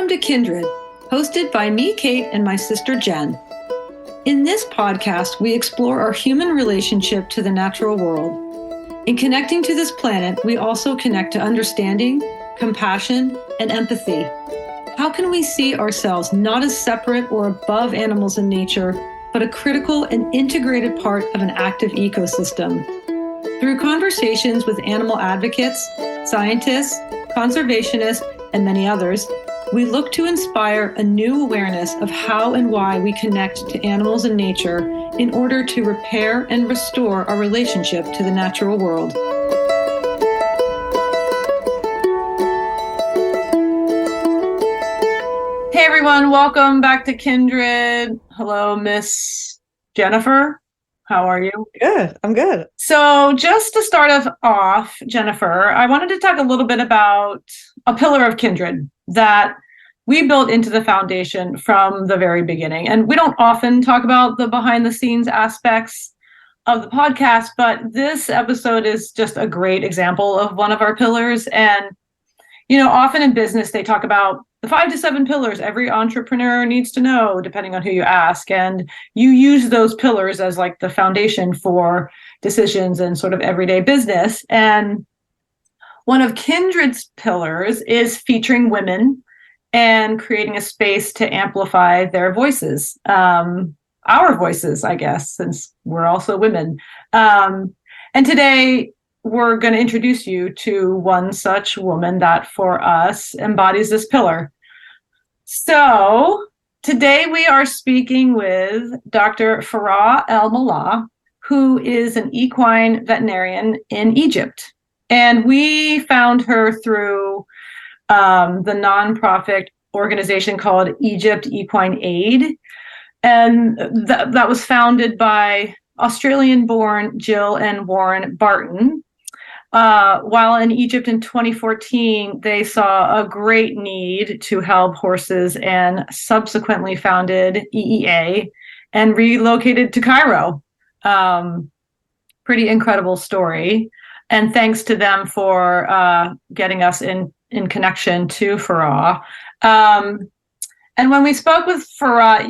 Welcome to Kindred, hosted by me, Kate, and my sister, Jen. In this podcast, we explore our human relationship to the natural world. In connecting to this planet, we also connect to understanding, compassion, and empathy. How can we see ourselves not as separate or above animals in nature, but a critical and integrated part of an active ecosystem? Through conversations with animal advocates, scientists, conservationists, and many others, we look to inspire a new awareness of how and why we connect to animals and nature in order to repair and restore our relationship to the natural world. Hey everyone, welcome back to Kindred. Hello, Miss Jennifer. How are you? Good. I'm good. So just to start us off, Jennifer, I wanted to talk a little bit about a pillar of Kindred that we built into the foundation from the very beginning. And we don't often talk about the behind the scenes aspects of the podcast, but this episode is just a great example of one of our pillars. And, often in business, they talk about the 5 to 7 pillars every entrepreneur needs to know, depending on who you ask. And you use those pillars as like the foundation for decisions and sort of everyday business. And one of Kindred's pillars is featuring women and creating a space to amplify their voices, our voices, I guess, since we're also women. And today, we're going to introduce you to one such woman that for us embodies this pillar. So today we are speaking with Dr. Farah ElMallah, who is an equine veterinarian in Egypt. And we found her through the nonprofit organization called Egypt Equine Aid. And that was founded by Australian-born Jill and Warren Barton. While in Egypt in 2014, they saw a great need to help horses and subsequently founded EEA and relocated to Cairo. Pretty incredible story. And thanks to them for getting us in connection to Farah. And when we spoke with Farah,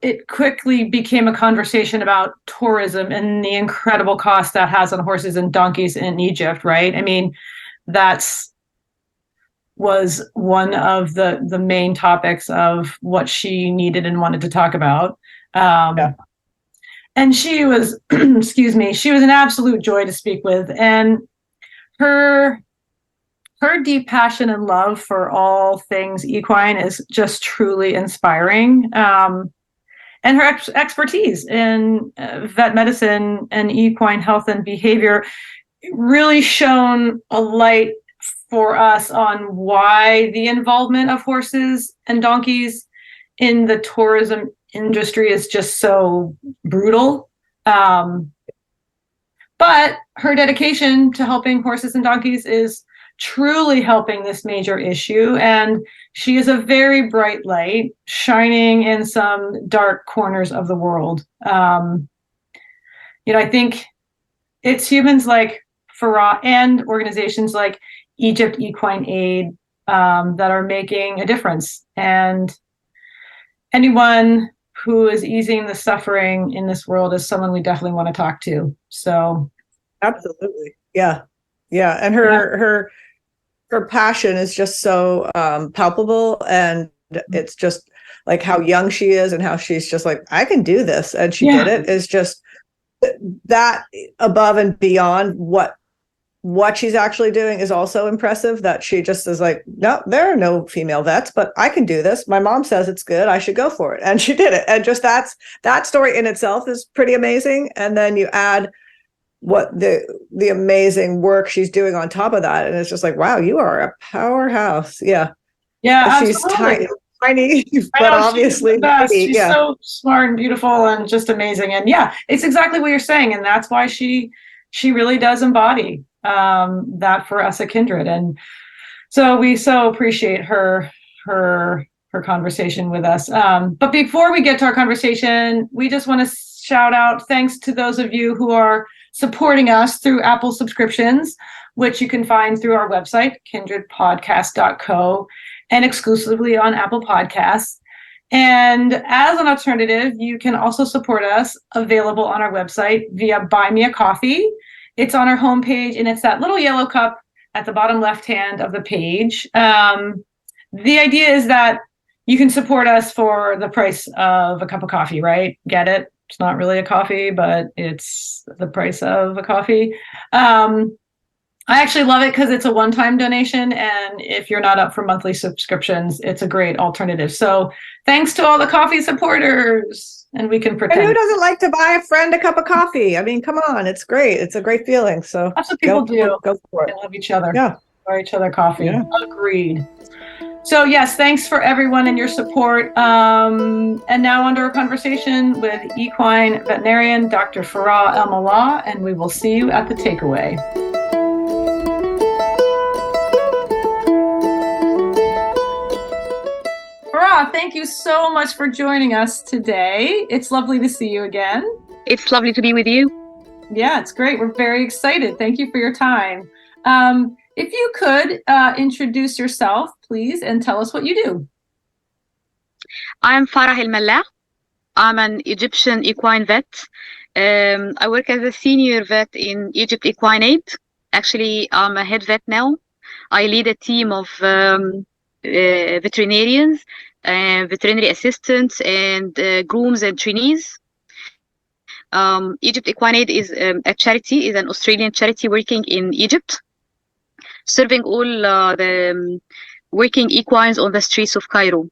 it quickly became a conversation about tourism and the incredible cost that has on horses and donkeys in Egypt, right? I mean, was one of the main topics of what she needed and wanted to talk about. And she was, she was an absolute joy to speak with. And her deep passion and love for all things equine is just truly inspiring. And her expertise in vet medicine and equine health and behavior really shone a light for us on why the involvement of horses and donkeys in the tourism industry is just so brutal. But her dedication to helping horses and donkeys is truly helping this major issue. And she is a very bright light shining in some dark corners of the world. I think it's humans like Farah and organizations like Egypt Equine Aid that are making a difference. And anyone who is easing the suffering in this world is someone we definitely want to talk to. So absolutely. Yeah. And her passion is just so palpable, and it's just like how young she is and how she's just like, I can do this. And she did it is just that above and beyond what she's actually doing is also impressive, that she just is like, no, there are no female vets, but I can do this. My mom says it's good. I should go for it. And she did it. And just that story in itself is pretty amazing. And then you add what the amazing work she's doing on top of that. And it's just like, wow, you are a powerhouse. Yeah. She's tiny, but obviously she's so smart and beautiful and just amazing. And it's exactly what you're saying. And that's why she really does embody that for us at Kindred. And so we so appreciate her conversation with us. But before we get to our conversation, we just want to shout out thanks to those of you who are supporting us through Apple subscriptions, which you can find through our website, kindredpodcast.co. and exclusively on Apple Podcasts. And as an alternative, you can also support us, available on our website via Buy Me a Coffee. It's on our homepage, and it's that little yellow cup at the bottom left hand of the page. The idea is that you can support us for the price of a cup of coffee, right? Get it? It's not really a coffee, but it's the price of a coffee. I actually love it because it's a one-time donation, and if you're not up for monthly subscriptions, it's a great alternative. So thanks to all the coffee supporters, and we can pretend. And who doesn't like to buy a friend a cup of coffee? I mean, come on, it's great. It's a great feeling. So that's what people do. Go for it. They love each other. Yeah. Buy each other coffee. Yeah. Agreed. So yes, thanks for everyone and your support. And now on to our conversation with Equine Veterinarian Dr. Farah ElMallah, and we will see you at the takeaway. Farah, thank you so much for joining us today. It's lovely to see you again. It's lovely to be with you. Yeah, it's great. We're very excited. Thank you for your time. If you could introduce yourself, please, and tell us what you do. I'm Farah ElMallah. I'm an Egyptian equine vet. I work as a senior vet in Egypt Equine Aid. Actually, I'm a head vet now. I lead a team of veterinarians, veterinary assistants, and grooms and trainees. Egypt Equine Aid is a charity, is an Australian charity working in Egypt, serving all the working equines on the streets of Cairo.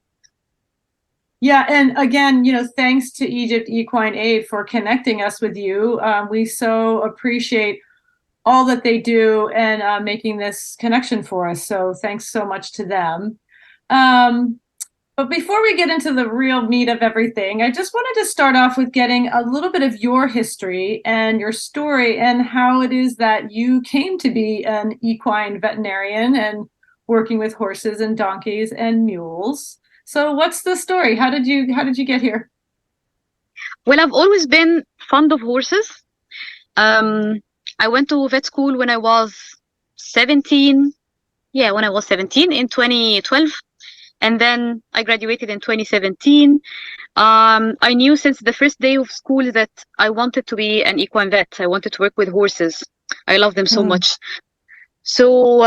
Yeah, and again, thanks to Egypt Equine Aid for connecting us with you. We so appreciate all that they do and making this connection for us. So thanks so much to them. But before we get into the real meat of everything, I just wanted to start off with getting a little bit of your history and your story and how it is that you came to be an equine veterinarian and working with horses and donkeys and mules. So what's the story? How did you get here? Well, I've always been fond of horses. I went to vet school when I was 17. Yeah, when I was 17 in 2012. And then I graduated in 2017. I knew since the first day of school that I wanted to be an equine vet. I wanted to work with horses. I love them so much. So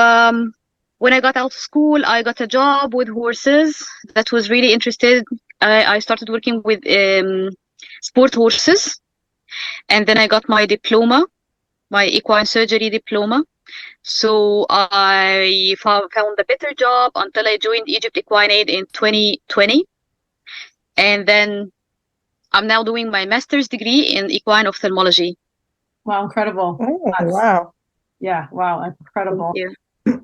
when I got out of school, I got a job with horses that was really interested. I started working with sport horses. And then I got my diploma, my equine surgery diploma. So I found a better job until I joined Egypt Equine Aid in 2020. And then I'm now doing my master's degree in equine ophthalmology. Wow, incredible. Oh, wow. Yeah, wow, incredible. Yeah.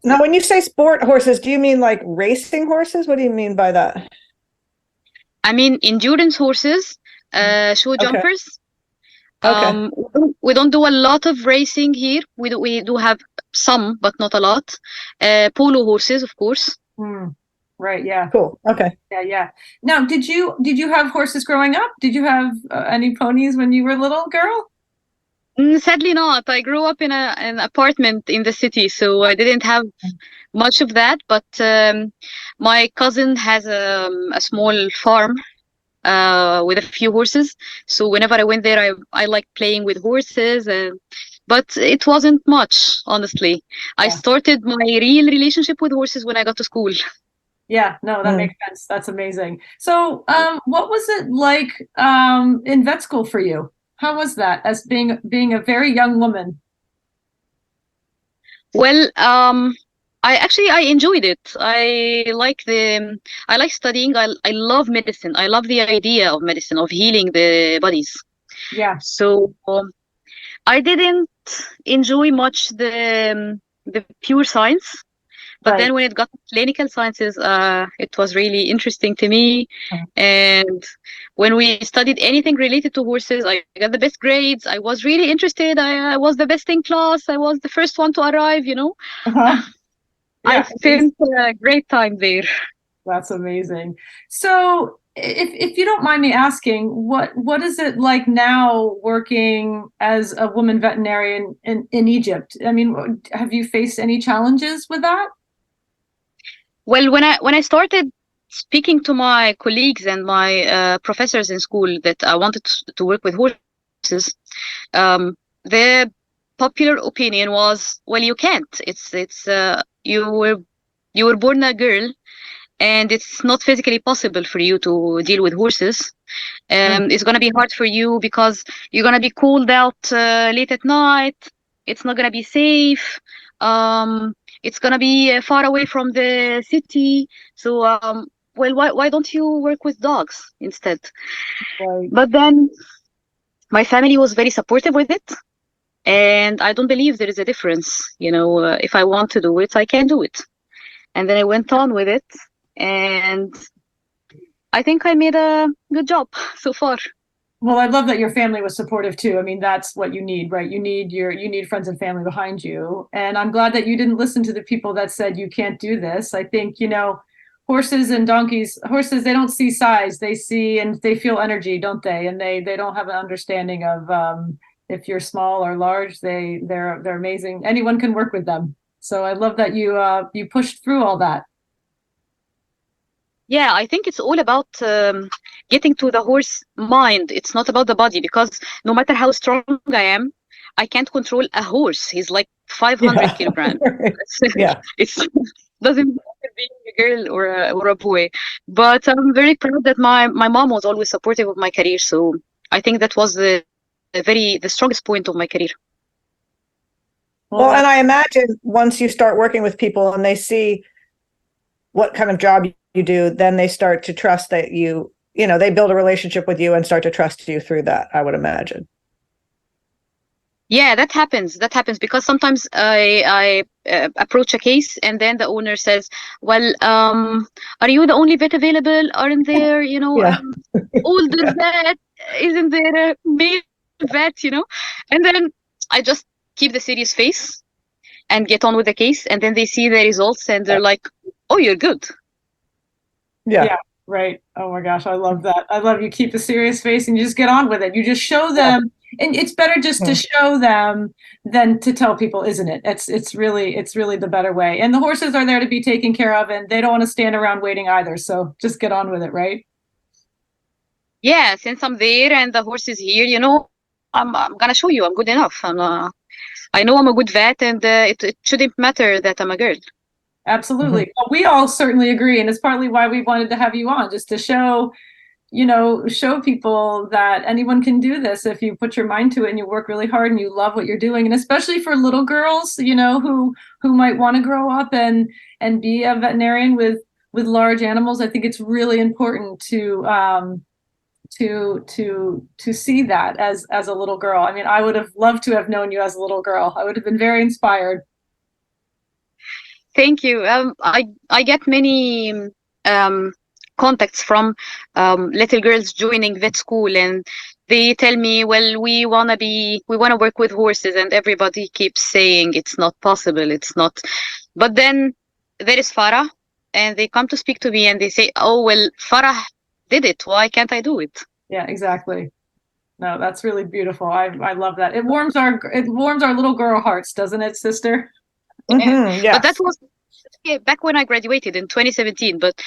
Now, when you say sport horses, do you mean like racing horses? What do you mean by that? I mean endurance horses, show jumpers. Okay. We don't do a lot of racing here. We do have some, but not a lot. Polo horses, of course. Right. Yeah. Cool. Okay. Yeah. Now, did you have horses growing up? Did you have any ponies when you were a little girl? Sadly not. I grew up in an apartment in the city, so I didn't have much of that. But my cousin has a small farm with a few horses. So whenever I went there, I liked playing with horses. But it wasn't much, honestly. Yeah. I started my real relationship with horses when I got to school. Yeah, no, that makes sense. That's amazing. So what was it like in vet school for you? How was that as being a very young woman? Well, I enjoyed it. I like studying. I love medicine. I love the idea of medicine, of healing the bodies. Yeah. So I didn't enjoy much the pure science. But then when it got to clinical sciences, it was really interesting to me. And when we studied anything related to horses, I got the best grades. I was really interested. I was the best in class. I was the first one to arrive, Yeah, I spent a great time there. That's amazing. So if you don't mind me asking, what is it like now working as a woman veterinarian in Egypt? I mean, have you faced any challenges with that? Well, when I started speaking to my colleagues and my professors in school that I wanted to work with horses, the popular opinion was, well, you can't. It's you were born a girl, and it's not physically possible for you to deal with horses. It's gonna be hard for you because you're gonna be called out late at night. It's not gonna be safe. It's gonna be far away from the city. So, well, why don't you work with dogs instead? Right. But then my family was very supportive with it, and I don't believe there is a difference. If I want to do it, I can do it. And then I went on with it, and I think I made a good job so far. Well, I love that your family was supportive too. I mean, that's what you need, right? You need friends and family behind you. And I'm glad that you didn't listen to the people that said you can't do this. I think, horses and donkeys, horses, they don't see size, they see and they feel energy, don't they? And they don't have an understanding of if you're small or large, they're amazing. Anyone can work with them. So I love that you pushed through all that. Yeah, I think it's all about getting to the horse mind. It's not about the body, because no matter how strong I am, I can't control a horse. He's like 500 kilograms. Yeah. It's doesn't matter being a girl or a boy. But I'm very proud that my mom was always supportive of my career. So I think that was the strongest point of my career. Well, and I imagine once you start working with people and they see what kind of job you do, then they start to trust that they build a relationship with you and start to trust you through that, I would imagine. Yeah, that happens. That happens because sometimes I approach a case and then the owner says, well, are you the only vet available? Aren't there, Yeah. older vet? Isn't there a male vet, And then I just keep the serious face and get on with the case. And then they see the results and they're like, oh, you're good. Yeah. Right. Oh my gosh, I love that. I love you keep a serious face and you just get on with it. You just show them, and it's better just to show them than to tell people, isn't it? It's really the better way. And the horses are there to be taken care of, and they don't want to stand around waiting either. So just get on with it, right? Yeah, since I'm there and the horse is here, I'm gonna show you I'm good enough. I know I'm a good vet, and it shouldn't matter that I'm a girl. Absolutely. Well, we all certainly agree. And it's partly why we wanted to have you on, just to show people that anyone can do this if you put your mind to it and you work really hard and you love what you're doing. And especially for little girls, who might want to grow up and be a veterinarian with large animals. I think it's really important to see that as a little girl. I mean, I would have loved to have known you as a little girl. I would have been very inspired. Thank you. I get many contacts from little girls joining vet school, and they tell me, well, we want to work with horses, and everybody keeps saying it's not possible, it's not. But then there is Farah, and they come to speak to me and they say, oh, well, Farah did it. Why can't I do it? Yeah, exactly. No, that's really beautiful. I love that. It warms our little girl hearts, doesn't it, sister? Yeah. But that was back when I graduated in 2017. But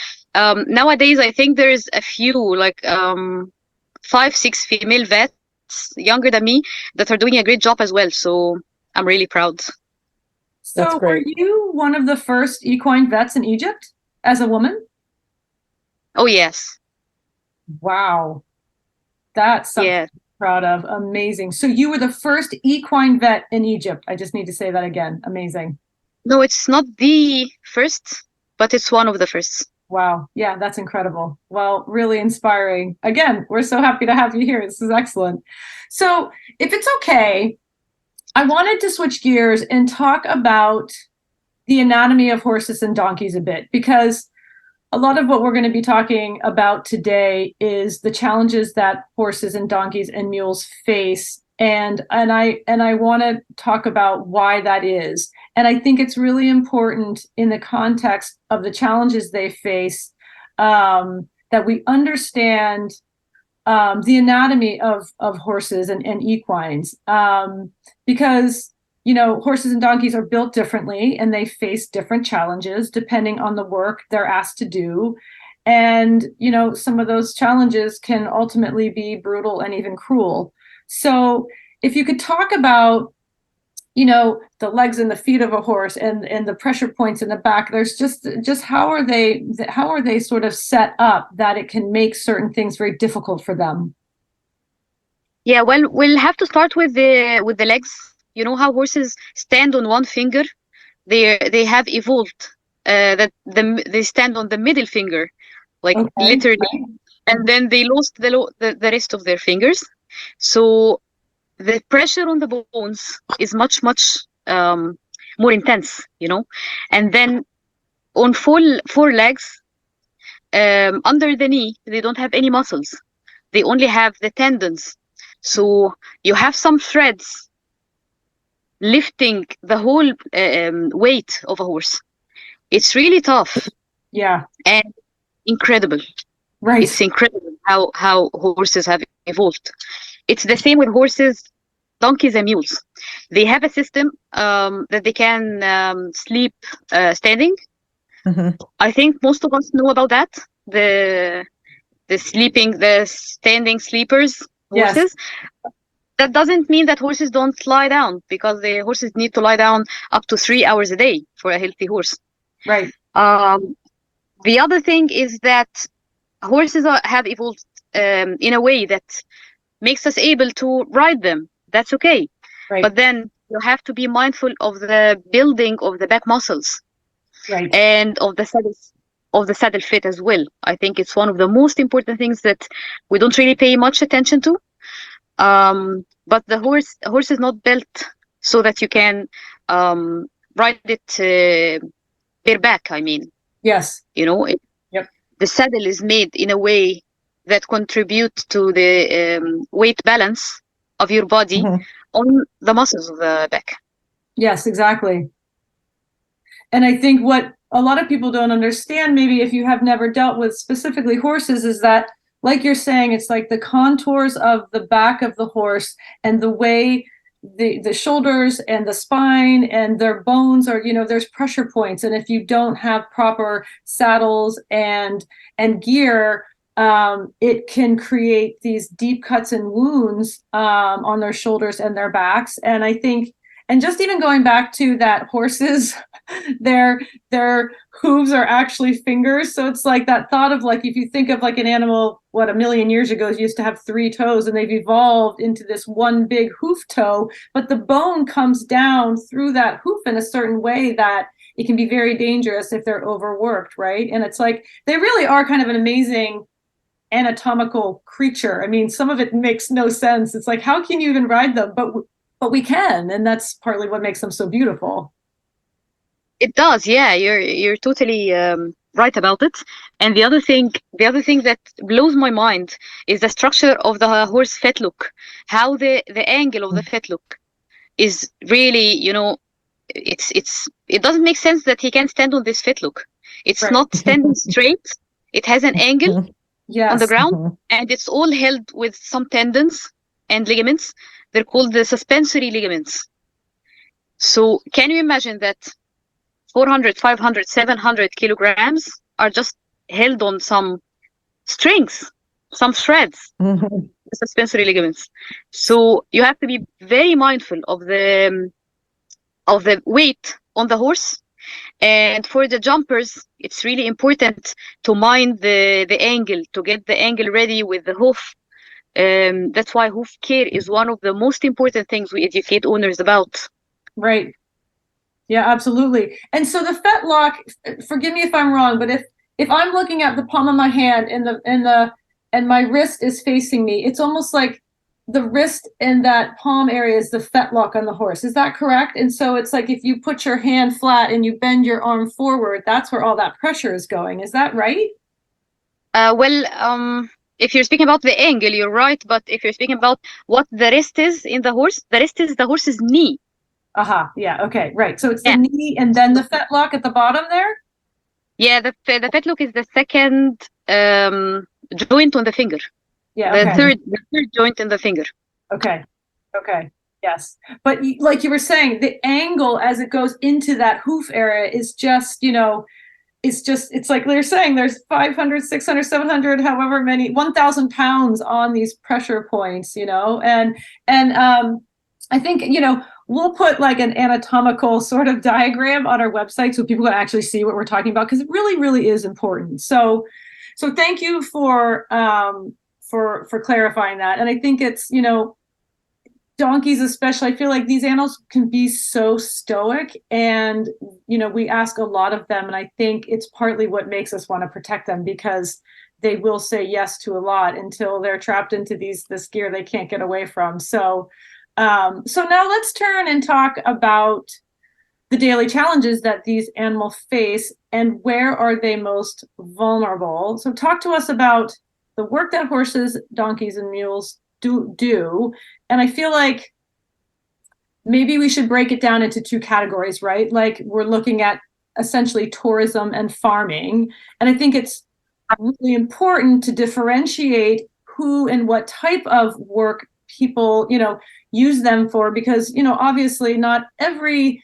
nowadays, I think there's a few, like 5-6 female vets younger than me that are doing a great job as well. So I'm really proud. So were you one of the first equine vets in Egypt as a woman? Oh, yes. Wow. That's something I'm proud of. Amazing. So you were the first equine vet in Egypt. I just need to say that again. Amazing. No, it's not the first, but it's one of the first. Wow. Yeah, that's incredible. Well, really inspiring. Again, we're so happy to have you here. This is excellent. So if it's okay, I wanted to switch gears and talk about the anatomy of horses and donkeys a bit, because a lot of what we're going to be talking about today is the challenges that horses and donkeys and mules face. And I want to talk about why that is. And I think it's really important in the context of the challenges they face, that we understand the anatomy of horses and equines, because horses and donkeys are built differently and they face different challenges depending on the work they're asked to do. And, some of those challenges can ultimately be brutal and even cruel. So if you could talk about, the legs and the feet of a horse and the pressure points in the back, there's just how are they sort of set up that it can make certain things very difficult for them? Yeah, well, we'll have to start with the legs. You know how horses stand on one finger? They have evolved that they stand on the middle finger, like literally, and then they lost the rest of their fingers. So the pressure on the bones is much more intense, and then on four legs, under the knee, they don't have any muscles. They only have the tendons. So you have some threads lifting the whole weight of a horse. It's really tough. Yeah. And incredible. Right. It's incredible how horses have evolved. It's the same with horses, donkeys, and mules. They have a system that they can sleep standing. Mm-hmm. I think most of us know about that. The standing sleepers, horses. Yes. That doesn't mean that horses don't lie down, because the horses need to lie down up to 3 hours a day for a healthy horse. Right. The other thing is that horses have evolved in a way that makes us able to ride them. That's okay. Right. But then you have to be mindful of the building of the back muscles. Right. And of the saddle fit as well. I think it's one of the most important things that we don't really pay much attention to. But the horse is not built so that you can ride it bareback. I mean, yes, yep. The saddle is made in a way that contributes to the weight balance of your body mm-hmm. on the muscles of the back. Yes, exactly. And I think what a lot of people don't understand, maybe if you have never dealt with specifically horses, is that, like you're saying, it's like the contours of the back of the horse and the way the shoulders and the spine and their bones are, there's pressure points. And if you don't have proper saddles and gear, it can create these deep cuts and wounds on their shoulders and their backs. And I think, and just even going back to that, horses, their hooves are actually fingers. So it's like that thought of, like, if you think of like an animal, what, 1 million years ago used to have 3 toes, and they've evolved into this one big hoof toe, but the bone comes down through that hoof in a certain way that it can be very dangerous if they're overworked, right? And it's like, they really are kind of an amazing anatomical creature. I mean, some of it makes no sense. It's like, how can you even ride them? But we can, and that's partly what makes them so beautiful. It does, yeah. You're totally right about it. And the other thing that blows my mind is the structure of the horse fetlock. How the angle of the fetlock is really, it doesn't make sense that he can stand on this fetlock. It's right. Not standing straight. It has an angle yes. on the ground, and it's all held with some tendons and ligaments. They're called the suspensory ligaments. So can you imagine that 400, 500, 700 kilograms are just held on some strings, some threads, mm-hmm. the suspensory ligaments. So you have to be very mindful of the weight on the horse. And for the jumpers, it's really important to mind the angle, to get the angle ready with the hoof. That's why hoof care is one of the most important things we educate owners about. Right. Yeah, absolutely. And so the fetlock, forgive me if I'm wrong, but if I'm looking at the palm of my hand and my wrist is facing me, it's almost like the wrist and that palm area is the fetlock on the horse. Is that correct? And so it's like, if you put your hand flat and you bend your arm forward, that's where all that pressure is going. Is that right? If you're speaking about the angle, you're right. But if you're speaking about what the wrist is in the horse, the wrist is the horse's knee. Yeah. Okay. Right. So it's the knee and then the fetlock at the bottom there? Yeah. The fetlock is the second joint on the finger. Yeah. The third joint in the finger. Okay. Yes. But like you were saying, the angle as it goes into that hoof area is just, it's like they're saying there's 500, 600, 700, however many, 1,000 pounds on these pressure points, and I think, we'll put like an anatomical sort of diagram on our website so people can actually see what we're talking about, because it really, really is important. So thank you for clarifying that. And I think it's, donkeys especially, I feel like these animals can be so stoic, and we ask a lot of them, and I think it's partly what makes us want to protect them, because they will say yes to a lot until they're trapped into this gear they can't get away from. So now let's turn and talk about the daily challenges that these animals face and where are they most vulnerable. So talk to us about the work that horses, donkeys, and mules do. And I feel like maybe we should break it down into two categories, right? Like we're looking at essentially tourism and farming. And I think it's really important to differentiate who and what type of work people, use them for, because, obviously not every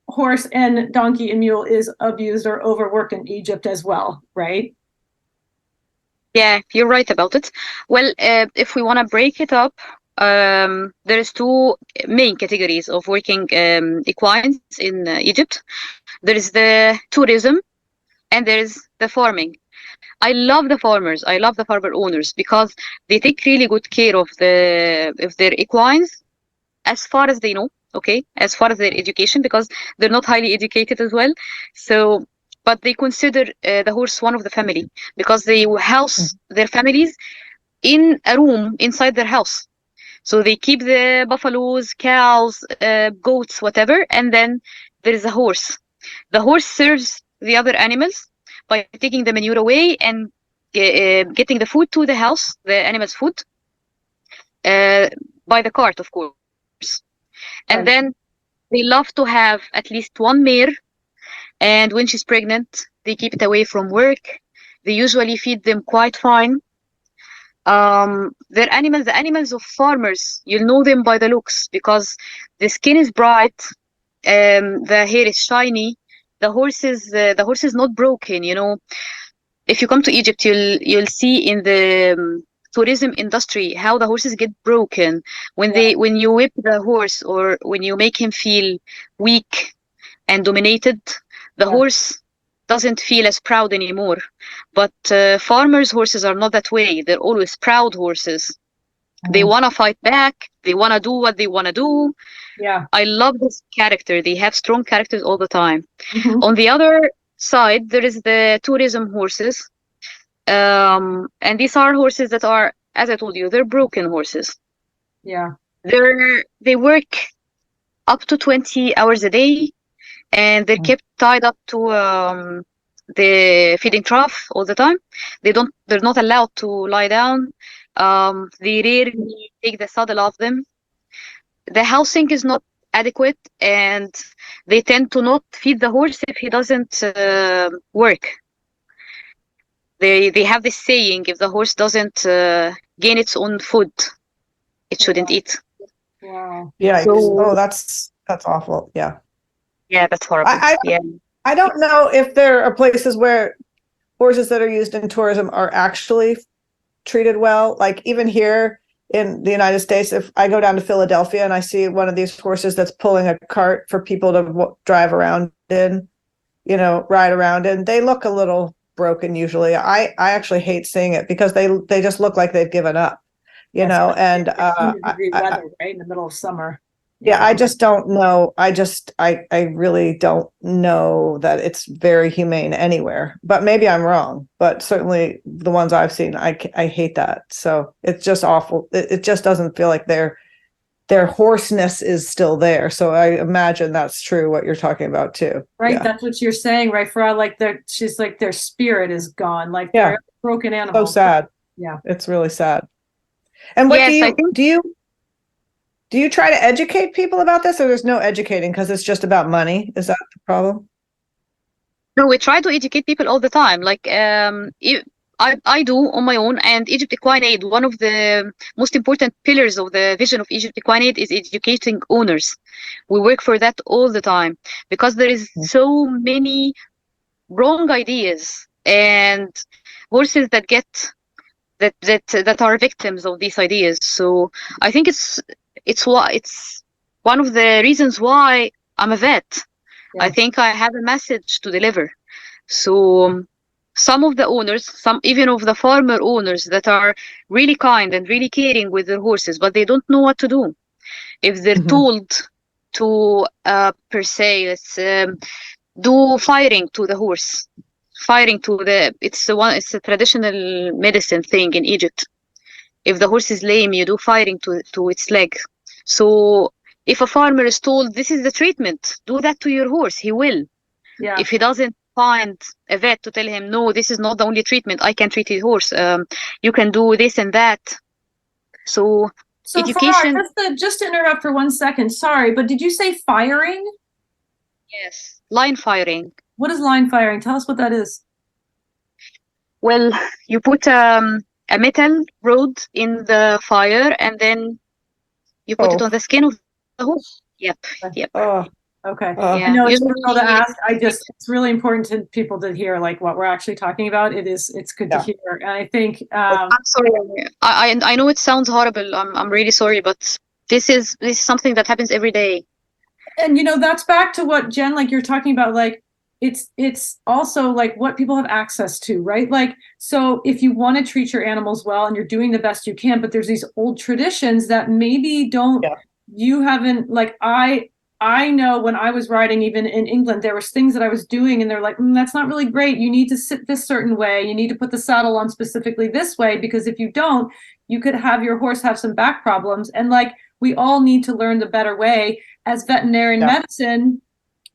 horse and donkey and mule is abused or overworked in Egypt as well, right? Yeah, you're right about it. Well, if we want to break it up, there's two main categories of working equines in Egypt. There is the tourism and there is the farming. I love the farmers. I love the farmer owners because they take really good care of their equines as far as they know, okay, as far as their education, because they're not highly educated as well. So but they consider the horse one of the family because they house their families in a room inside their house. So they keep the buffaloes, cows, goats, whatever, and then there is a horse. The horse serves the other animals by taking the manure away and getting the food to the house, the animal's food, by the cart, of course. And then they love to have at least one mare. And when she's pregnant, they keep it away from work. They usually feed them quite fine. The animals of farmers, you'll know them by the looks because the skin is bright, the hair is shiny. The horse is not broken. If you come to Egypt, you'll see in the tourism industry how the horses get broken when you whip the horse or when you make him feel weak and dominated. The horse doesn't feel as proud anymore. But farmers' horses are not that way. They're always proud horses. They want to fight back. They want to do what they want to do. Yeah. I love this character. They have strong characters all the time. On the other side, there is the tourism horses. And these are horses that are, as I told you, they're broken horses. Yeah. They work up to 20 hours a day. And they're kept tied up to the feeding trough all the time. They're not allowed to lie down. They rarely take the saddle off them. The housing is not adequate, and they tend to not feed the horse if he doesn't work. They have this saying: if the horse doesn't gain its own food, it shouldn't eat. Wow. Yeah. So, that's awful. Yeah. Yeah, that's horrible. I don't know if there are places where horses that are used in tourism are actually treated well. Like even here in the United States, if I go down to Philadelphia and I see one of these horses that's pulling a cart for people to drive around in, ride around in, they look a little broken usually. I actually hate seeing it because they just look like they've given up, and weather, right in the middle of summer. Yeah, I just don't know. I really don't know that it's very humane anywhere. But maybe I'm wrong. But certainly the ones I've seen, I hate that. So it's just awful. It just doesn't feel like their hoarseness is still there. So I imagine that's true what you're talking about too. Right. Yeah. That's what you're saying, right? Farah, like she's like their spirit is gone. Like they're a broken animal. So sad. Yeah. It's really sad. And what do you try to educate people about this, or there's no educating because it's just about money? Is that the problem? No, we try to educate people all the time. Like I do on my own, and Egypt Equine Aid, one of the most important pillars of the vision of Egypt Equine Aid is educating owners. We work for that all the time because there is so many wrong ideas and horses that get that are victims of these ideas. So I think it's one of the reasons why I'm a vet. Yeah. I think I have a message to deliver. So some of the owners, some even of the farmer owners that are really kind and really caring with their horses, but they don't know what to do. If they're told to, per se, let's do firing to the horse, it's a traditional medicine thing in Egypt. If the horse is lame, you do firing to its leg. So if a farmer is told this is the treatment, do that to your horse, he will. Yeah. If he doesn't find a vet to tell him, no, this is not the only treatment, I can treat his horse, you can do this and that. So education. Farah, just to interrupt for 1 second, sorry, but did you say firing? Yes, line firing. What is line firing? Tell us what that is. Well, you put a metal rod in the fire and then you put it on the skin of the horse. Yep. Oh. Okay. Yeah. I know it's difficult to ask. It's really important to people to hear like what we're actually talking about. It's good to hear. And I think I'm sorry. I know it sounds horrible. I'm really sorry, but this is something that happens every day. And that's back to what Jen, like you're talking about, like it's also like what people have access to, right? Like, so if you want to treat your animals well and you're doing the best you can, but there's these old traditions that maybe you haven't, like I know when I was riding, even in England, there was things that I was doing and they're like, that's not really great. You need to sit this certain way. You need to put the saddle on specifically this way, because if you don't, you could have your horse have some back problems. And like, we all need to learn the better way as veterinarian medicine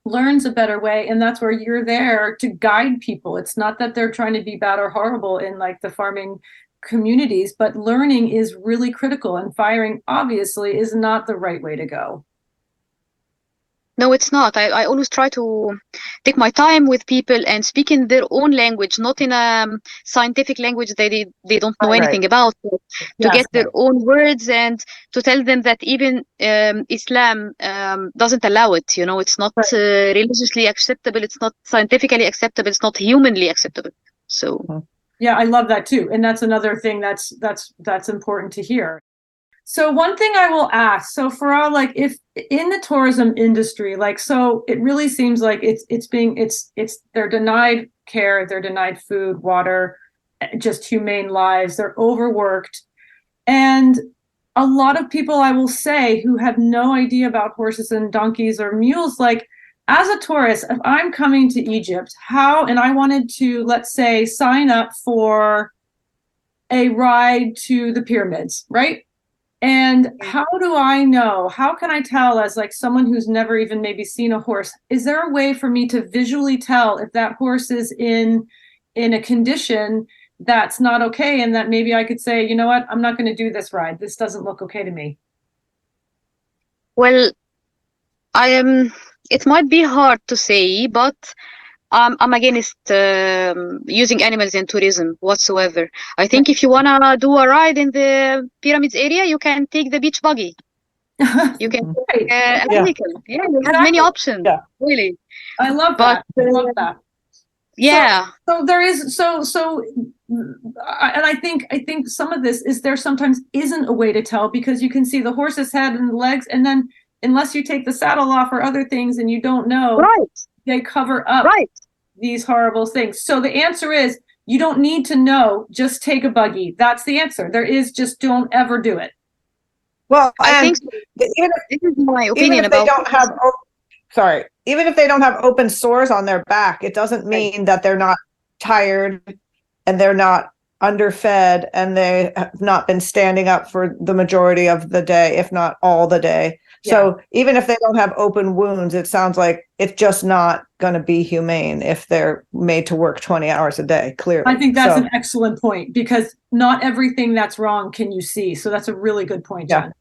learns a better way. And that's where you're there to guide people. It's not that they're trying to be bad or horrible in like the farming communities, but learning is really critical, and firing obviously is not the right way to go. No, it's not. I always try to take my time with people and speak in their own language, not in a scientific language they don't know anything about, to get their own words and to tell them that even Islam doesn't allow it. It's not religiously acceptable. It's not scientifically acceptable. It's not humanly acceptable. So yeah, I love that too. And that's another thing that's important to hear. So one thing I will ask, so Farah, like if in the tourism industry, like, so it really seems like they're denied care, they're denied food, water, just humane lives, they're overworked. And a lot of people, I will say, who have no idea about horses and donkeys or mules, like as a tourist, if I'm coming to Egypt, and I wanted to, let's say, sign up for a ride to the pyramids, right? And how do I know? How can I tell, as like someone who's never even maybe seen a horse? Is there a way for me to visually tell if that horse is in a condition that's not okay, and that maybe I could say, you know what, I'm not going to do this ride. This doesn't look okay to me. Well, it might be hard to say, but I'm against using animals in tourism whatsoever. I think if you want to do a ride in the pyramids area, you can take the beach buggy. You can take a vehicle. Yeah, you have many options. Yeah. Really. I love that. I love that. Yeah. So there is and I think some of this is there sometimes isn't a way to tell, because you can see the horse's head and the legs, and then unless you take the saddle off or other things and you don't know, they cover up these horrible things. So the answer is you don't need to know, just take a buggy. That's the answer. There is just don't ever do it. Well, I think this is my opinion even if about they don't have even if they don't have open sores on their back, it doesn't mean that they're not tired and they're not underfed and they have not been standing up for the majority of the day, if not all the day. So even if they don't have open wounds, it sounds like it's just not going to be humane if they're made to work 20 hours a day, clearly. I think that's an excellent point, because not everything that's wrong can you see. So that's a really good point, John.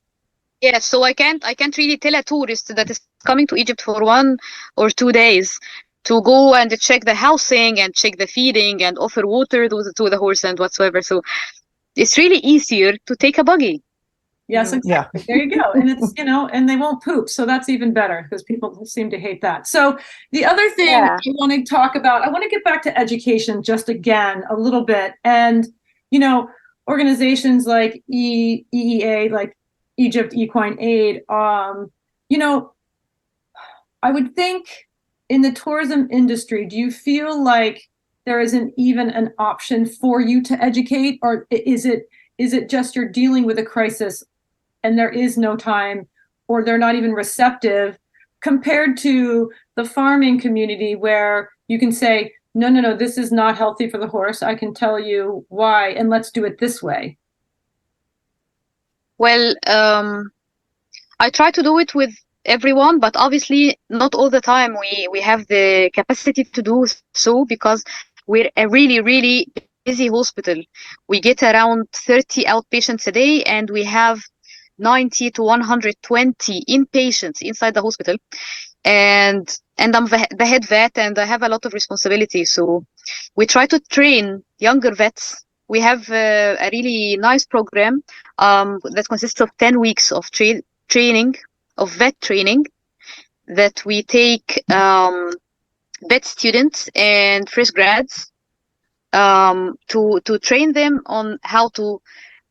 Yeah, so I can't really tell a tourist that is coming to Egypt for 1 or 2 days to go and check the housing and check the feeding and offer water to the horse and whatsoever. So it's really easier to take a buggy. Yes, exactly. Yeah. There you go. And it's, and they won't poop. So that's even better because people seem to hate that. So the other thing I want to talk about, I want to get back to education just again a little bit. And, organizations like EEA, like Egypt Equine Aid, I would think in the tourism industry, do you feel like there isn't even an option for you to educate, or is it just you're dealing with a crisis and there is no time, or they're not even receptive compared to the farming community where you can say, no, this is not healthy for the horse. I can tell you why, and let's do it this way. Well, I try to do it with everyone, but obviously not all the time we have the capacity to do so, because we're a really, really busy hospital. We get around 30 outpatients a day, and we have 90 to 120 inpatients inside the hospital. And I'm the head vet, and I have a lot of responsibility. So we try to train younger vets. We have a really nice program that consists of 10 weeks of training, of vet training, that we take vet students and fresh grads to train them on how to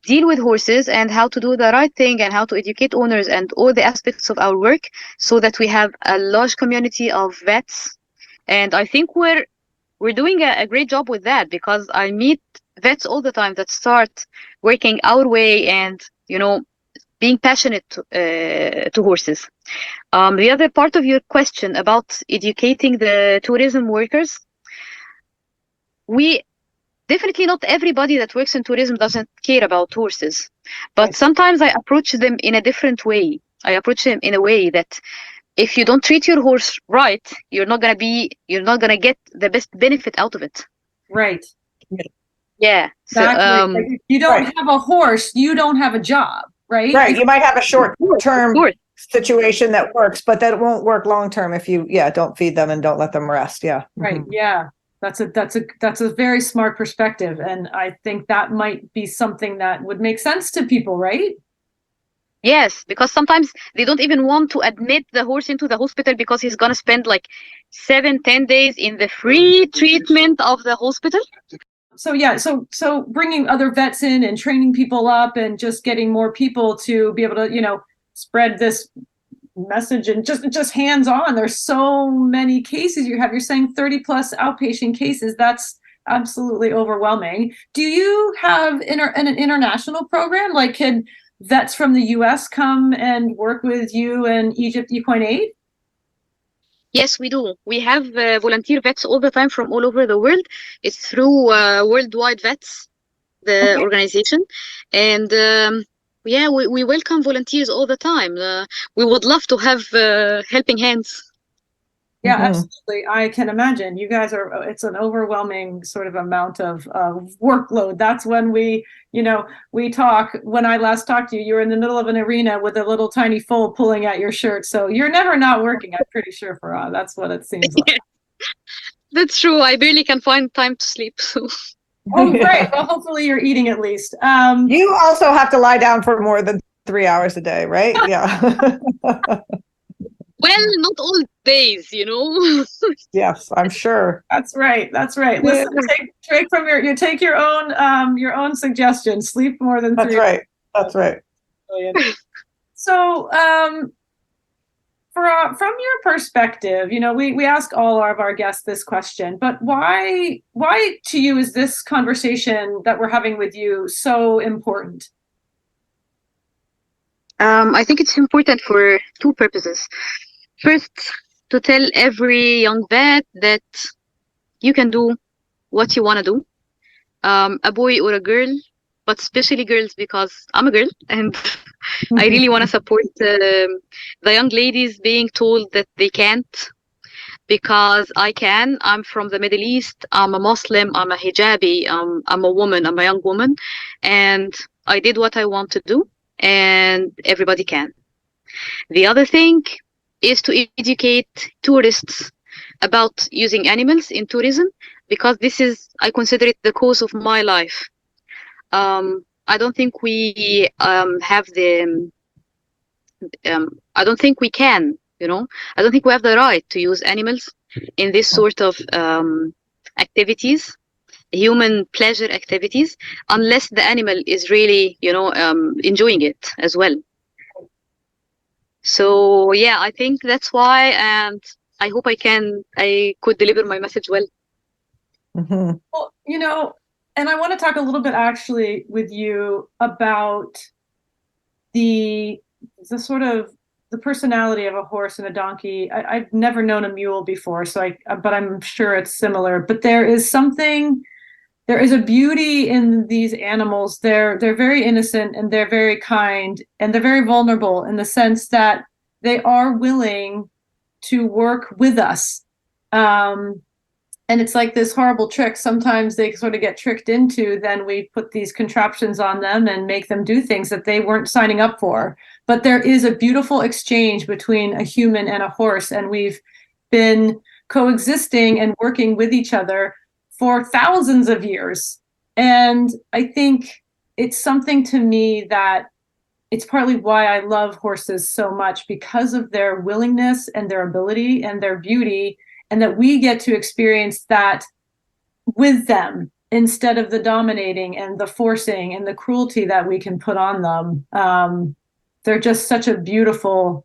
deal with horses and how to do the right thing and how to educate owners and all the aspects of our work, so that we have a large community of vets. And I think we're doing a great job with that, because I meet vets all the time that start working our way and being passionate to horses. The other part of your question about educating the tourism workers, definitely not everybody that works in tourism doesn't care about horses, but sometimes I approach them in a different way. I approach them in a way that if you don't treat your horse right, you're not gonna get the best benefit out of it. Right. Yeah. Exactly. So, if you don't have a horse, you don't have a job, right? Right. You might have a short-term situation that works, but that won't work long-term if you, don't feed them and don't let them rest. Yeah. Right. Mm-hmm. Yeah. That's a very smart perspective. And I think that might be something that would make sense to people, right? Yes, because sometimes they don't even want to admit the horse into the hospital because he's going to spend like 7-10 days in the free treatment of the hospital. So yeah, so bringing other vets in and training people up and just getting more people to be able to, spread this message and just hands on. There's so many cases you're saying 30 plus outpatient cases. That's absolutely overwhelming. Do you have an international program? Like, can vets from the US come and work with you and Egypt Equine Aid? Yes, we do. We have volunteer vets all the time from all over the world. It's through Worldwide Vets, the organization. And we welcome volunteers all the time. We would love to have helping hands. Yeah, absolutely. I can imagine. You guys it's an overwhelming sort of amount of workload. That's when we talk. When I last talked to you, you were in the middle of an arena with a little tiny foal pulling at your shirt. So you're never not working, I'm pretty sure, Farah. That's what it seems like. That's true. I barely can find time to sleep. So. Oh, great. Well, hopefully you're eating at least. You also have to lie down for more than 3 hours a day, right? Yeah. Well, not all days, Yes, I'm sure. That's right. Listen, take your own suggestion. Sleep more than 3 hours. That's right. So, from your perspective, we ask all of our guests this question, but why to you is this conversation that we're having with you so important? I think it's important for two purposes. First, to tell every young vet that you can do what you want to do, a boy or a girl, but especially girls, because I'm a girl and I really want to support the young ladies being told that they can't, because I can. I'm from the Middle East. I'm a Muslim. I'm a hijabi. I'm a woman. I'm a young woman. And I did what I want to do, and everybody can. The other thing is to educate tourists about using animals in tourism, because I consider it the cause of my life. I don't think we have the, I don't think we can, I don't think we have the right to use animals in this sort of activities, human pleasure activities, unless the animal is really, enjoying it as well. So yeah, I think that's why, and I hope I could deliver my message well. Mm-hmm. Well, and I want to talk a little bit actually with you about the sort of the personality of a horse and a donkey. I've never known a mule before, but I'm sure it's similar. But there is a beauty in these animals. They're very innocent, and they're very kind, and they're very vulnerable in the sense that they are willing to work with us. And it's like this horrible trick. Sometimes they sort of get tricked into, then we put these contraptions on them and make them do things that they weren't signing up for. But there is a beautiful exchange between a human and a horse, and we've been coexisting and working with each other for thousands of years. And I think it's something to me that it's partly why I love horses so much, because of their willingness and their ability and their beauty, and that we get to experience that with them instead of the dominating and the forcing and the cruelty that we can put on them. They're just such a beautiful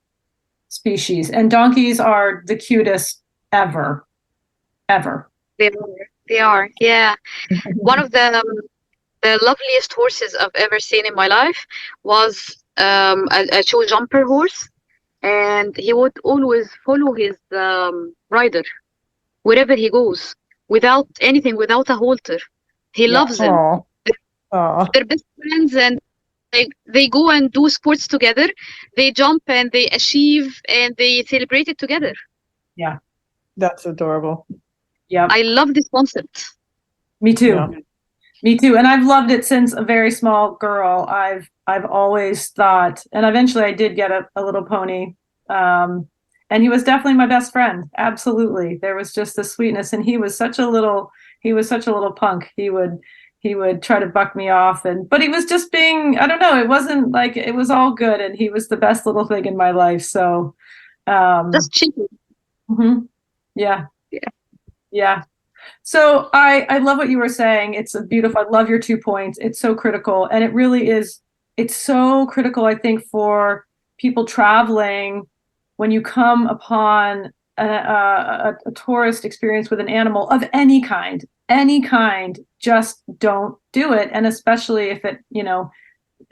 species. And donkeys are the cutest ever. They are, yeah. One of the loveliest horses I've ever seen in my life was a show jumper horse, and he would always follow his rider wherever he goes, without a halter. He loves him. They're best friends, and they go and do sports together. They jump and they achieve and they celebrate it together. Yeah, that's adorable. Yeah, I love this concept. Me too. Yeah. Me too. And I've loved it since a very small girl. I've always thought, and eventually I did get a little pony. And he was definitely my best friend. Absolutely. There was just the sweetness, and he was such a little punk. He would try to buck me off, but he was just being, I don't know, it wasn't like, it was all good, and he was the best little thing in my life. So just cheeky. Mm-hmm. Yeah. So I love what you were saying. It's a beautiful, I love your 2 points. It's so critical. And it really is, it's so critical, I think, for people traveling, when you come upon a tourist experience with an animal of any kind, just don't do it. And especially if it,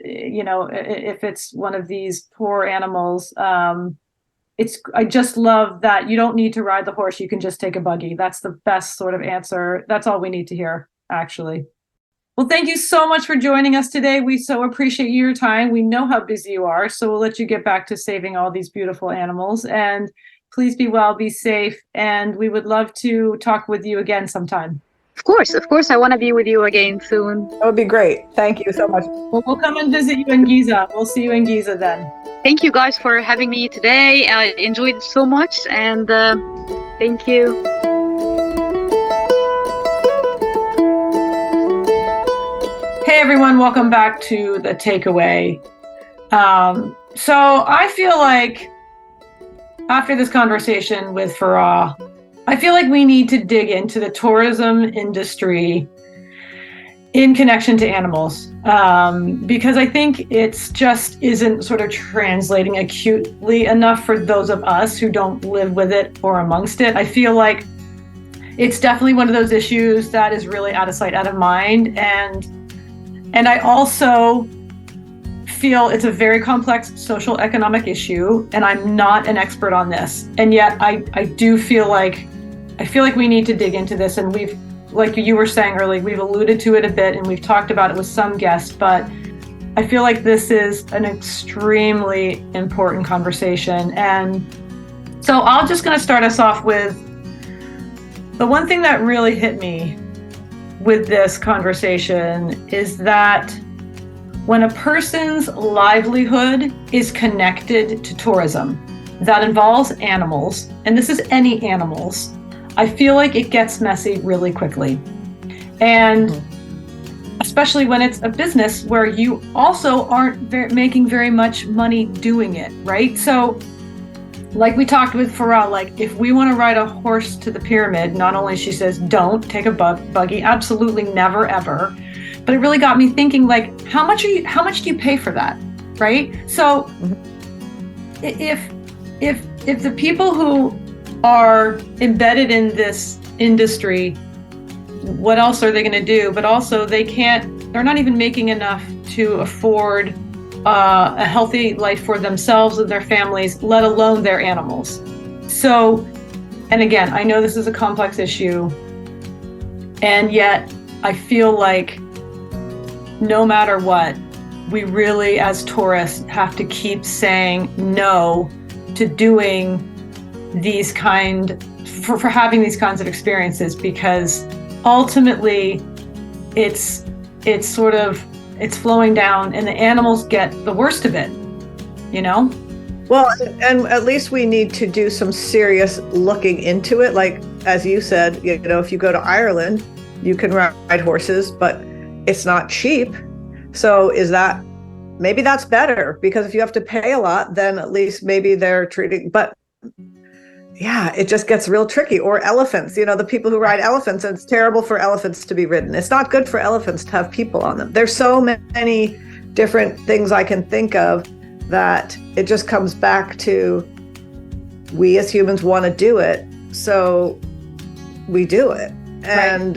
if it's one of these poor animals, I just love that you don't need to ride the horse. You can just take a buggy. That's the best sort of answer. That's all we need to hear, actually. Well, thank you so much for joining us today. We so appreciate your time. We know how busy you are, so we'll let you get back to saving all these beautiful animals. And please be well, be safe, and we would love to talk with you again sometime. Of course. I want to be with you again soon. That would be great. Thank you so much. Well, we'll come and visit you in Giza. We'll see you in Giza then. Thank you guys for having me today. I enjoyed it so much, and thank you. Hey everyone, welcome back to The Takeaway. So I feel like after this conversation with Farah, I feel like we need to dig into the tourism industry in connection to animals, because I think it's just isn't sort of translating acutely enough for those of us who don't live with it or amongst it. I feel like it's definitely one of those issues that is really out of sight, out of mind. And I also feel it's a very complex social economic issue, and I'm not an expert on this. And yet I do feel like we need to dig into this, and we've, like you were saying earlier, we've alluded to it a bit and we've talked about it with some guests, but I feel like this is an extremely important conversation. And so I'm just going to start us off with the one thing that really hit me with this conversation is that when a person's livelihood is connected to tourism that involves animals, and this is any animals, I feel like it gets messy really quickly. And especially when it's a business where you also aren't making very much money doing it, right? So like we talked with Farah, like if we want to ride a horse to the pyramid, not only she says, don't take a buggy, absolutely never, ever. But it really got me thinking, like, how much do you pay for that? Right? So if the people who are embedded in this industry, what else are they going to do? But also they're not even making enough to afford a healthy life for themselves and their families, let alone their animals. So, and again, I know this is a complex issue, and yet I feel like no matter what, we really, as tourists, have to keep saying no to doing these for having these kinds of experiences, because ultimately it's flowing down and the animals get the worst of it, you know? Well, and at least we need to do some serious looking into it. Like, as you said, you know, if you go to Ireland, you can ride horses, but it's not cheap. So maybe that's better, because if you have to pay a lot, then at least maybe they're treating, but yeah, it just gets real tricky. Or elephants, you know, the people who ride elephants, and it's terrible for elephants to be ridden. It's not good for elephants to have people on them. There's so many different things I can think of that it just comes back to, we as humans want to do it, so we do it. And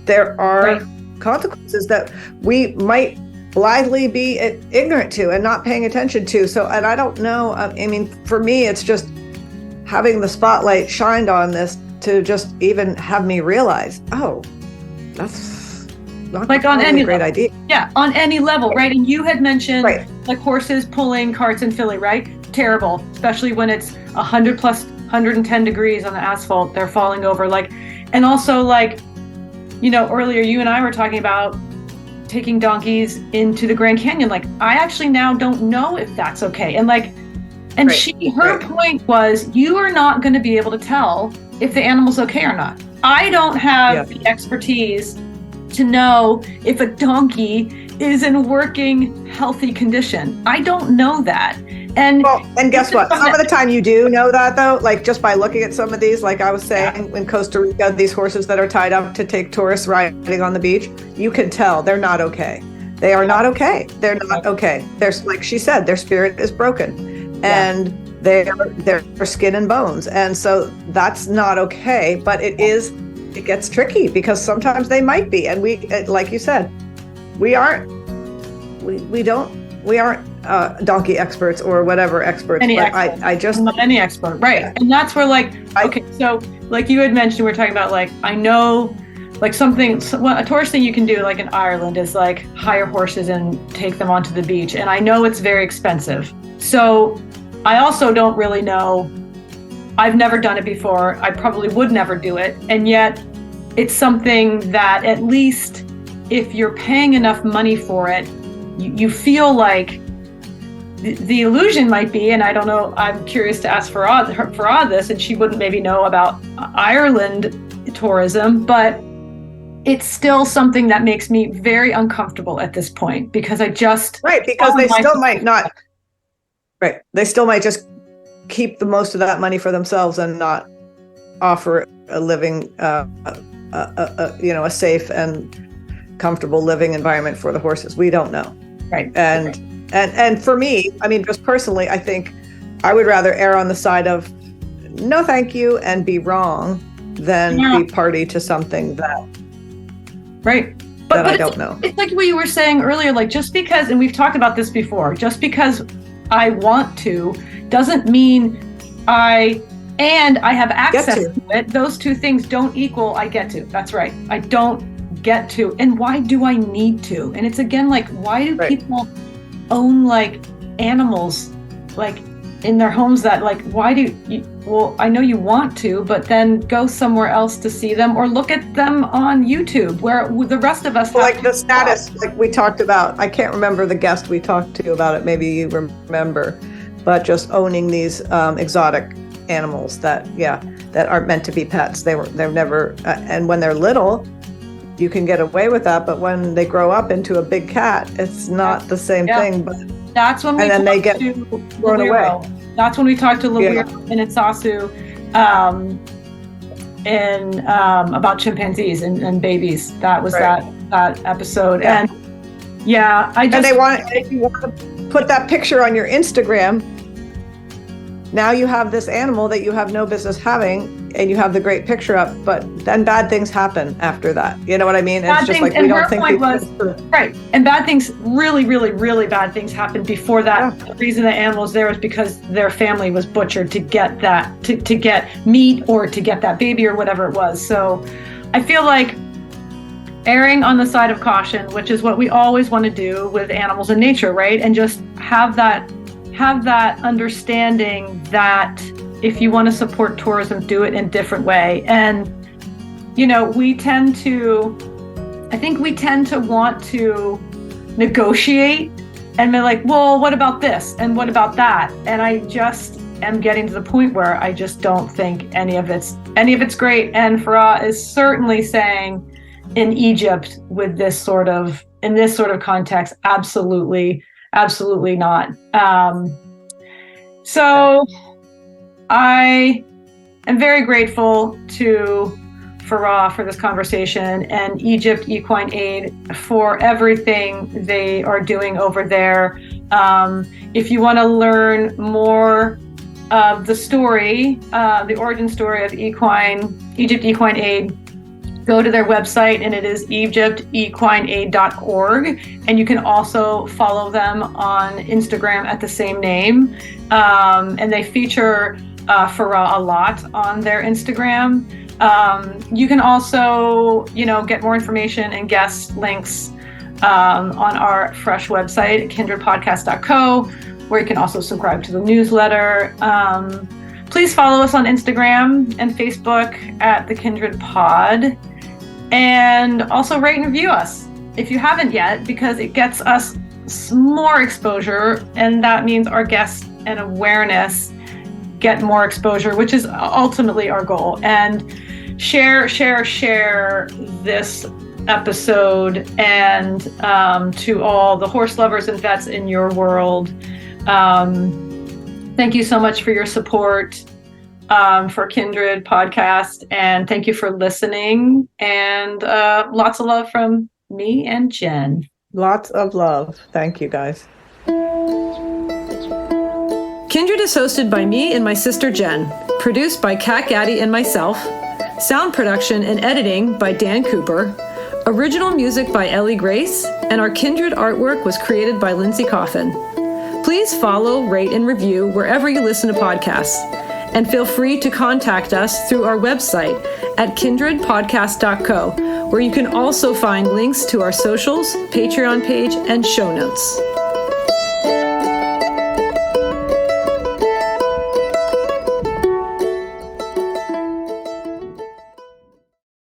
there are consequences that we might blithely be ignorant to and not paying attention to. So, and I don't know, I mean, for me, it's just having the spotlight shined on this to just even have me realize, oh, that's not like on any a great level. idea. Yeah, on any level, right? And you had mentioned like horses pulling carts in Philly, right? Terrible, especially when it's 100 plus 110 degrees on the asphalt, they're falling over. Like, and also like, you know, earlier you and I were talking about taking donkeys into the Grand Canyon. Like, I actually now don't know if that's okay. And like, and her point was, you are not going to be able to tell if the animal's okay or not. I don't have the expertise to know if a donkey is in working, healthy condition. I don't know that. And guess what? Some of the time you do know that, though, like just by looking at some of these, like I was saying, in Costa Rica, these horses that are tied up to take tourists riding on the beach, you can tell they're not okay. They are not okay. They're not okay. There's, like she said, their spirit is broken. And they're skin and bones. And so that's not okay, but it gets tricky, because sometimes they might be. And we, like you said, we aren't donkey experts or whatever experts. Not any expert. Right. Yeah. And that's where so like you had mentioned, we're talking about, like, I know like a tourist thing you can do like in Ireland is like hire horses and take them onto the beach. And I know it's very expensive. So I also don't really know. I've never done it before. I probably would never do it. And yet it's something that, at least if you're paying enough money for it, you feel like the illusion might be, and I don't know, I'm curious to ask Farah this, and she wouldn't maybe know about Ireland tourism, but it's still something that makes me very uncomfortable at this point, because I just... because they still might not... They still might just keep the most of that money for themselves and not offer a living, a safe and comfortable living environment for the horses. We don't know. And for me, I mean, just personally, I think I would rather err on the side of no, thank you, and be wrong than be party to something that. But I don't know. It's like what you were saying earlier, like just because, and we've talked about this before, just because I want to doesn't mean I have access to it. Those two things don't equal I get to. That's right. I don't get to. And why do I need to? And it's again, like, why do people own like animals like in their homes that like, why do you, well, I know you want to, but then go somewhere else to see them or look at them on YouTube where the rest of us like the status, like we talked about. I can't remember the guest we talked to about it. Maybe you remember, but just owning these exotic animals that aren't meant to be pets. They're never, and when they're little, you can get away with that, but when they grow up into a big cat, it's not the same thing. But that's when we they get thrown away. That's when we talked to Lawiro and Itsasu about chimpanzees and babies. That was that episode. And if you want to put that picture on your Instagram, now you have this animal that you have no business having, and you have the great picture up, but then bad things happen after that. You know what I mean? It's just like we don't think right. And bad things, really, really, really bad things happen before that. Yeah. The reason the animal is there is because their family was butchered to get that, to get meat or to get that baby or whatever it was. So I feel like erring on the side of caution, which is what we always want to do with animals in nature, right? And just have that understanding that if you want to support tourism, do it in a different way. And, we tend to want to negotiate and be like, well, what about this? And what about that? And I just am getting to the point where I just don't think any of it's great. And Farah is certainly saying in Egypt in this sort of context, absolutely not. So I am very grateful to Farah for this conversation and Egypt Equine Aid for everything they are doing over there. If you want to learn more of the story, the origin story of Egypt Equine Aid, go to their website, and it is egyptequineaid.org. And you can also follow them on Instagram at the same name. And they feature Farah a lot on their Instagram. You can also, get more information and guest links on our fresh website, kindredpodcast.co, where you can also subscribe to the newsletter. Please follow us on Instagram and Facebook at The Kindred Pod. And also rate and review us if you haven't yet, because it gets us more exposure, and that means our guests and awareness get more exposure, which is ultimately our goal. And share this episode and to all the horse lovers and vets in your world. Thank you so much for your support for Kindred Podcast, and thank you for listening, and lots of love from me and Jen. Lots of love. Thank you, guys. Kindred is hosted by me and my sister Jen, produced by Kat Gaddy and myself, sound production and editing by Dan Cooper, original music by Ellie Grace, and our Kindred artwork was created by Lindsay Coffin. Please follow, rate, and review wherever you listen to podcasts. And feel free to contact us through our website at kindredpodcast.co, where you can also find links to our socials, Patreon page, and show notes.